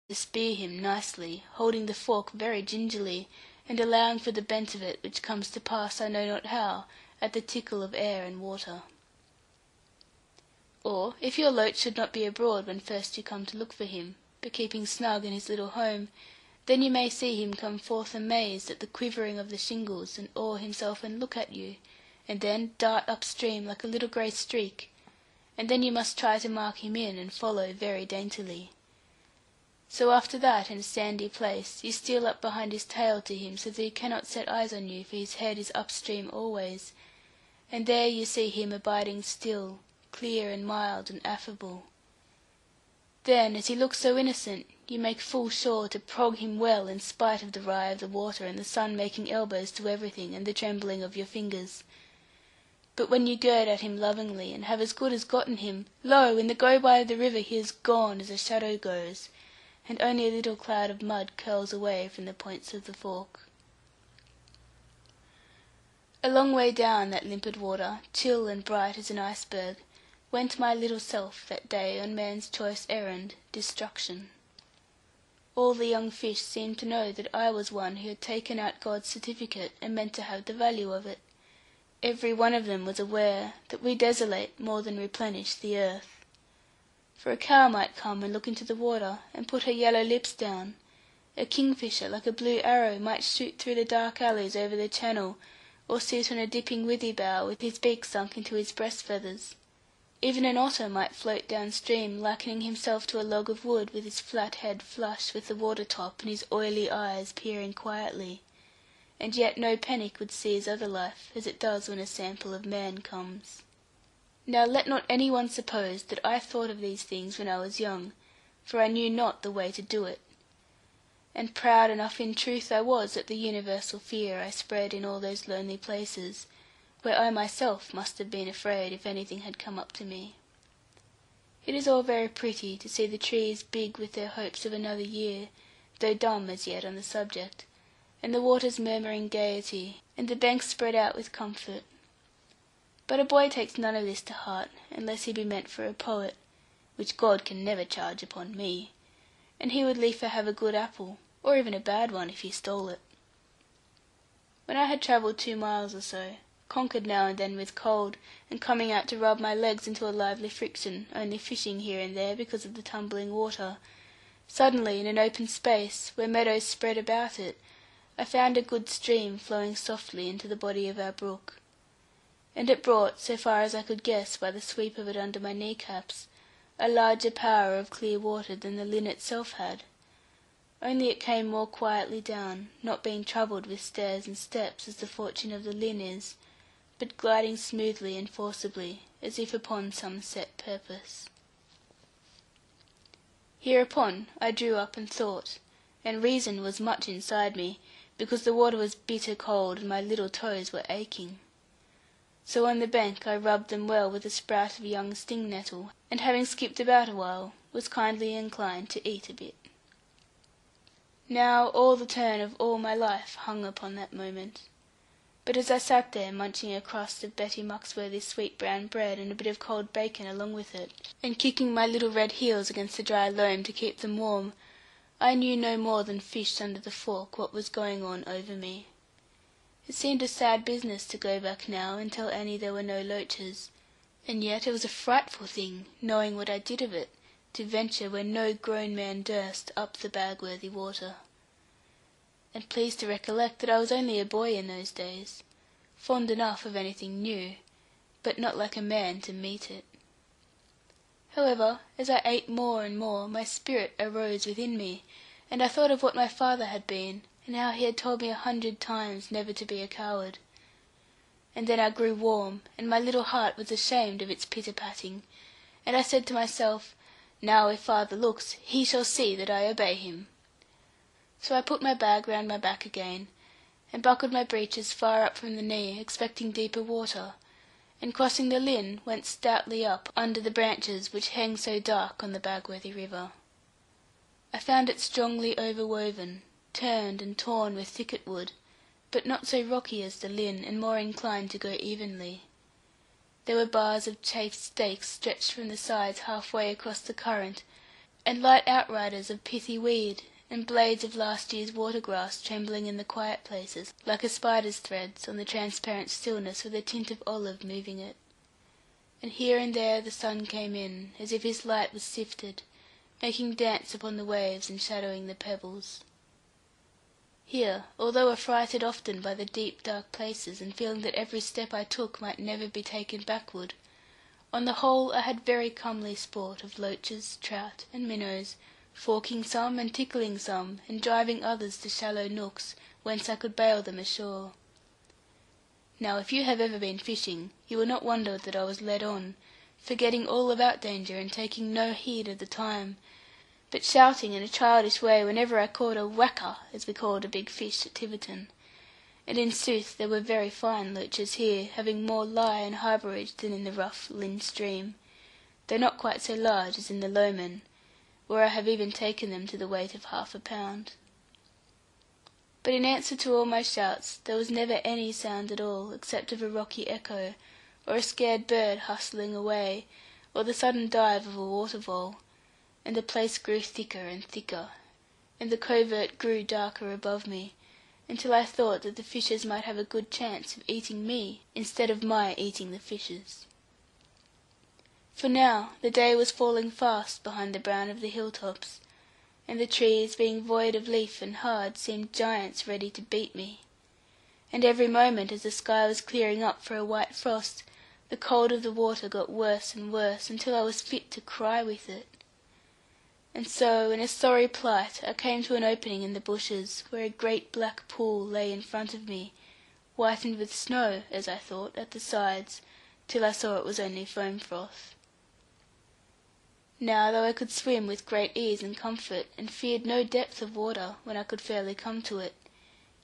to spear him nicely, holding the fork very gingerly, and allowing for the bent of it, which comes to pass I know not how, at the tickle of air and water. Or, if your loach should not be abroad when first you come to look for him, but keeping snug in his little home, then you may see him come forth amazed at the quivering of the shingles, and awe himself and look at you, and then dart upstream like a little grey streak, and then you must try to mark him in, and follow very daintily. So after that, in a sandy place, you steal up behind his tail to him, so that he cannot set eyes on you, for his head is upstream always, and there you see him abiding still, clear and mild and affable. Then, as he looks so innocent, you make full sure to prog him well, in spite of the wry of the water, and the sun making elbows to everything, and the trembling of your fingers. But when you gird at him lovingly, and have as good as gotten him, lo, in the go-by of the river he is gone as a shadow goes, and only a little cloud of mud curls away from the points of the fork. A long way down that limpid water, chill and bright as an iceberg, went my little self that day on man's choice errand, destruction. All the young fish seemed to know that I was one who had taken out God's certificate, and meant to have the value of it. Every one of them was aware that we desolate more than replenish the earth. For a cow might come and look into the water, and put her yellow lips down; a kingfisher, like a blue arrow, might shoot through the dark alleys over the channel, or sit on a dipping withy bough, with his beak sunk into his breast feathers. Even an otter might float down stream, likening himself to a log of wood, with his flat head flush with the water top, and his oily eyes peering quietly; and yet no panic would seize other life, as it does when a sample of man comes. Now let not any one suppose that I thought of these things when I was young, for I knew not the way to do it. And proud enough in truth I was at the universal fear I spread in all those lonely places, where I myself must have been afraid if anything had come up to me. It is all very pretty to see the trees big with their hopes of another year, though dumb as yet on the subject, and the waters murmuring gaiety, and the banks spread out with comfort. But a boy takes none of this to heart, unless he be meant for a poet, which God can never charge upon me, and he would liefer have a good apple, or even a bad one if he stole it. When I had travelled 2 miles or so, conquered now and then with cold, and coming out to rub my legs into a lively friction, only fishing here and there because of the tumbling water, suddenly in an open space, where meadows spread about it, I found a good stream flowing softly into the body of our brook. And it brought, so far as I could guess by the sweep of it under my kneecaps, a larger power of clear water than the Lynn itself had. Only it came more quietly down, not being troubled with stairs and steps, as the fortune of the Lynn is, but gliding smoothly and forcibly, as if upon some set purpose. Hereupon I drew up and thought, and reason was much inside me, because the water was bitter cold, and my little toes were aching. So on the bank I rubbed them well with a sprout of young sting nettle, and having skipped about a while, was kindly inclined to eat a bit. Now all the turn of all my life hung upon that moment. But as I sat there munching a crust of Betty Muxworthy's sweet brown bread, and a bit of cold bacon along with it, and kicking my little red heels against the dry loam to keep them warm, I knew no more than fish under the fork what was going on over me. It seemed a sad business to go back now and tell Annie there were no loaches; and yet it was a frightful thing, knowing what I did of it, to venture where no grown man durst, up the Bagworthy water. And please to recollect that I was only a boy in those days, fond enough of anything new, but not like a man to meet it. However, as I ate more and more, my spirit arose within me, and I thought of what my father had been, and how he had told me 100 times never to be a coward. And then I grew warm, and my little heart was ashamed of its pitter-patting, and I said to myself, now if father looks, he shall see that I obey him. So I put my bag round my back again, and buckled my breeches far up from the knee, expecting deeper water, and crossing the Lynn, went stoutly up under the branches which hang so dark on the Bagworthy river. I found it strongly overwoven, turned and torn with thicket wood, but not so rocky as the Lynn, and more inclined to go evenly. There were bars of chafed stakes stretched from the sides half way across the current, and light outriders of pithy weed, and blades of last year's watergrass trembling in the quiet places, like a spider's threads, on the transparent stillness with a tint of olive moving it. And here and there the sun came in, as if his light was sifted, making dance upon the waves and shadowing the pebbles. Here, although affrighted often by the deep dark places, and feeling that every step I took might never be taken backward, on the whole I had very comely sport of loaches, trout, and minnows, forking some and tickling some, and driving others to shallow nooks, whence I could bail them ashore. Now if you have ever been fishing, you will not wonder that I was led on, forgetting all about danger, and taking no heed of the time, but shouting in a childish way whenever I caught a whacker, as we called a big fish at Tiverton. And in sooth there were very fine loaches here, having more lie and harbourage than in the rough Lynn stream, though not quite so large as in the Lowman, where I have even taken them to the weight of 1/2 pound. But in answer to all my shouts, there was never any sound at all, except of a rocky echo, or a scared bird hustling away, or the sudden dive of a water vole; and the place grew thicker and thicker, and the covert grew darker above me, until I thought that the fishes might have a good chance of eating me, instead of my eating the fishes. For now the day was falling fast behind the brown of the hilltops, and the trees, being void of leaf and hard, seemed giants ready to beat me. And every moment, as the sky was clearing up for a white frost, the cold of the water got worse and worse, until I was fit to cry with it. And so, in a sorry plight, I came to an opening in the bushes, where a great black pool lay in front of me, whitened with snow, as I thought, at the sides, till I saw it was only foam froth. Now, though I could swim with great ease and comfort, and feared no depth of water, when I could fairly come to it,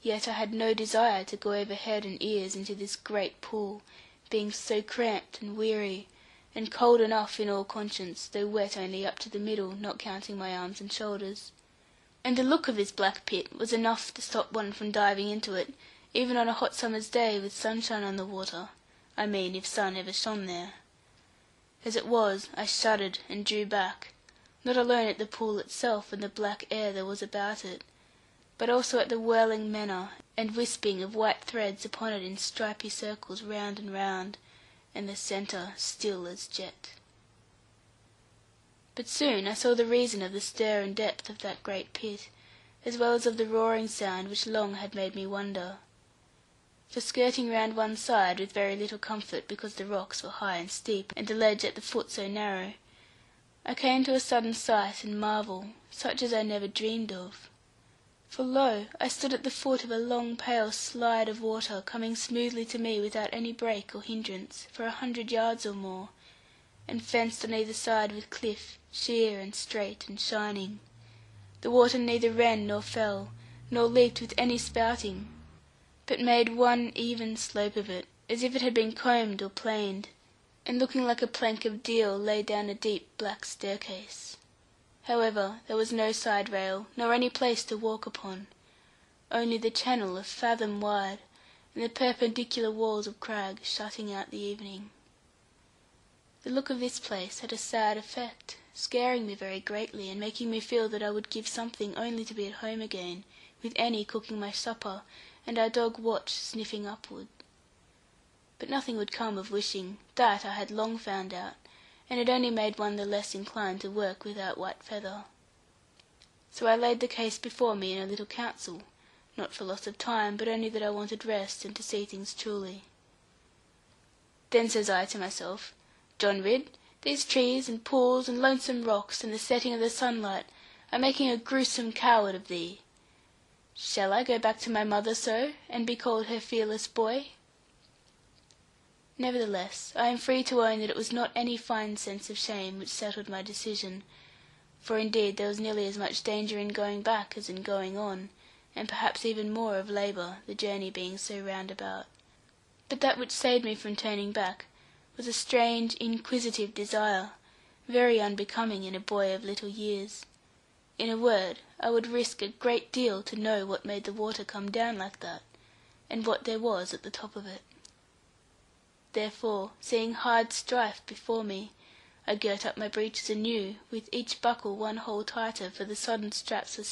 yet I had no desire to go over head and ears into this great pool, being so cramped and weary, and cold enough in all conscience, though wet only up to the middle, not counting my arms and shoulders. And the look of this black pit was enough to stop one from diving into it, even on a hot summer's day, with sunshine on the water; I mean, if sun ever shone there. As it was, I shuddered and drew back, not alone at the pool itself and the black air there was about it, but also at the whirling manner, and wisping of white threads upon it in stripy circles round and round, and the centre still as jet. But soon I saw the reason of the stir and depth of that great pit, as well as of the roaring sound which long had made me wonder. For skirting round one side, with very little comfort, because the rocks were high and steep, and the ledge at the foot so narrow, I came to a sudden sight and marvel, such as I never dreamed of. For lo, I stood at the foot of a long pale slide of water, coming smoothly to me without any break or hindrance, for 100 yards or more, and fenced on either side with cliff, sheer and straight and shining. The water neither ran nor fell, nor leaped with any spouting, but made one even slope of it, as if it had been combed or planed, and looking like a plank of deal laid down a deep black staircase. However, there was no side rail, nor any place to walk upon, only the channel a fathom wide, and the perpendicular walls of crag shutting out the evening. The look of this place had a sad effect, scaring me very greatly, and making me feel that I would give something only to be at home again, with Annie cooking my supper, and our dog Watch sniffing upward. But nothing would come of wishing, that I had long found out, and it only made one the less inclined to work without White Feather. So I laid the case before me in a little council, not for loss of time, but only that I wanted rest, and to see things truly. Then says I to myself, John Ridd, these trees, and pools, and lonesome rocks, and the setting of the sunlight, are making a gruesome coward of thee. Shall I go back to my mother so, and be called her fearless boy? Nevertheless, I am free to own that it was not any fine sense of shame which settled my decision, for indeed there was nearly as much danger in going back as in going on, and perhaps even more of labour, the journey being so roundabout. But that which saved me from turning back was a strange inquisitive desire, very unbecoming in a boy of little years. In a word, I would risk a great deal to know what made the water come down like that, and what there was at the top of it. Therefore, seeing hard strife before me, I girt up my breeches anew, with each buckle one hole tighter, for the sodden straps were